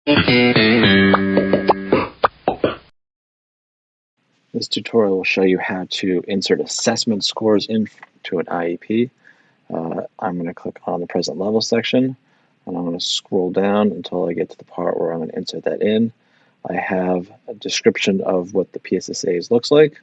This tutorial will show you how to insert assessment scores into an IEP. I'm going to click on the present level section, and I'm going to scroll down until I get to the part where I'm going to insert that in. I have a description of what the PSSAs looks like,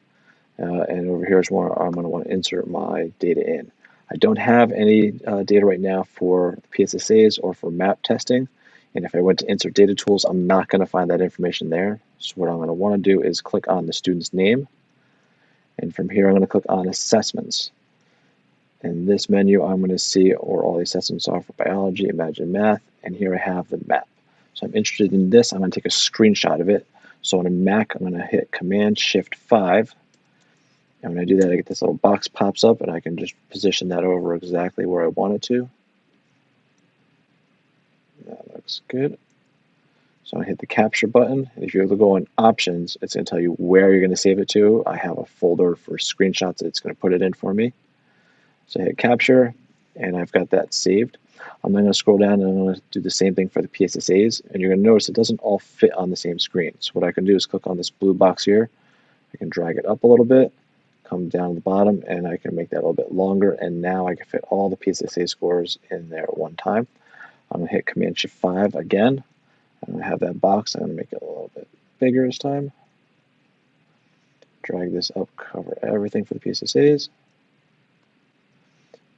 and over here is where I'm going to want to insert my data in. I don't have any data right now for PSSAs or for map testing, and if I went to insert data tools, I'm not going to find that information there. So what I'm going to want to do is click on the student's name, and from here I'm going to click on assessments. In this menu, I'm going to see where all the assessments are for biology, imagine math, and here I have the map. So I'm interested in this. I'm going to take a screenshot of it. So on a Mac, I'm going to hit Command-Shift-5. And when I do that, I get this little box pops up, and I can just position that over exactly where I want it to. That looks good. So I hit the capture button. If you go in options, it's going to tell you where you're going to save it to. I have a folder for screenshots. It's going to put it in for me. So I hit capture, and I've got that saved. I'm then going to scroll down, and I'm going to do the same thing for the PSSAs. And you're going to notice it doesn't all fit on the same screen. So what I can do is click on this blue box here. I can drag it up a little bit, come down to the bottom, and I can make that a little bit longer. And now I can fit all the PSSA scores in there at one time. I'm going to hit Command-Shift-5 again. I'm going to have that box. I'm going to make it a little bit bigger this time. Drag this up, cover everything for the PSSAs.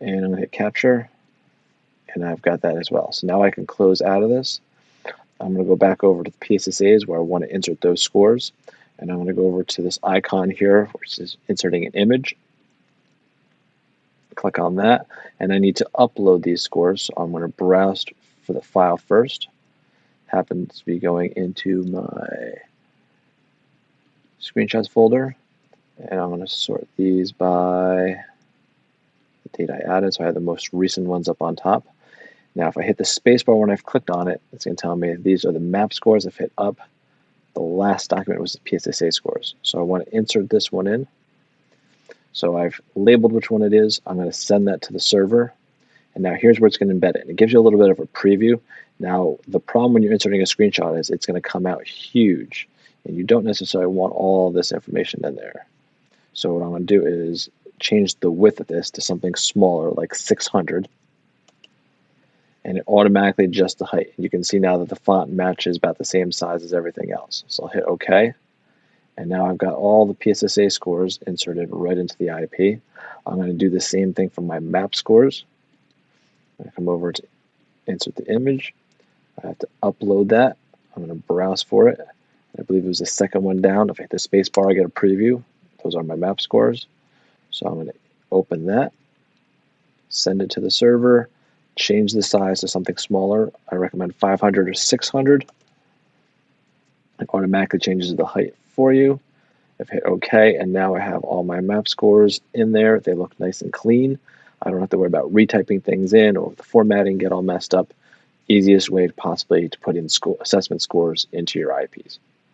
And I'm going to hit capture. And I've got that as well. So now I can close out of this. I'm going to go back over to the PSSAs where I want to insert those scores. And I'm going to go over to this icon here, which is inserting an image. Click on that. And I need to upload these scores. So I'm going to browse for the file first. Happens to be going into my screenshots folder. And I'm going to sort these by the date I added. So I have the most recent ones up on top. Now, if I hit the spacebar when I've clicked on it, it's going to tell me these are the map scores. I've hit up. The last document was the PSSA scores. So I want to insert this one in. So I've labeled which one it is. I'm going to send that to the server. And now here's where it's going to embed it. And it gives you a little bit of a preview. Now, the problem when you're inserting a screenshot is it's going to come out huge. And you don't necessarily want all this information in there. So what I'm going to do is change the width of this to something smaller, like 600. And it automatically adjusts the height. You can see now that the font matches about the same size as everything else. So I'll hit OK. And now I've got all the PSSA scores inserted right into the IEP. I'm going to do the same thing for my map scores. I come over to insert the image. I have to upload that. I'm going to browse for it. I believe it was the second one down. If I hit the space bar, I get a preview. Those are my map scores. So I'm going to open that, send it to the server, change the size to something smaller. I recommend 500 or 600. It automatically changes the height for you. I've hit OK, and now I have all my map scores in there. They look nice and clean. I don't have to worry about retyping things in or the formatting get all messed up. Easiest way possibly to put in assessment scores into your IEPs.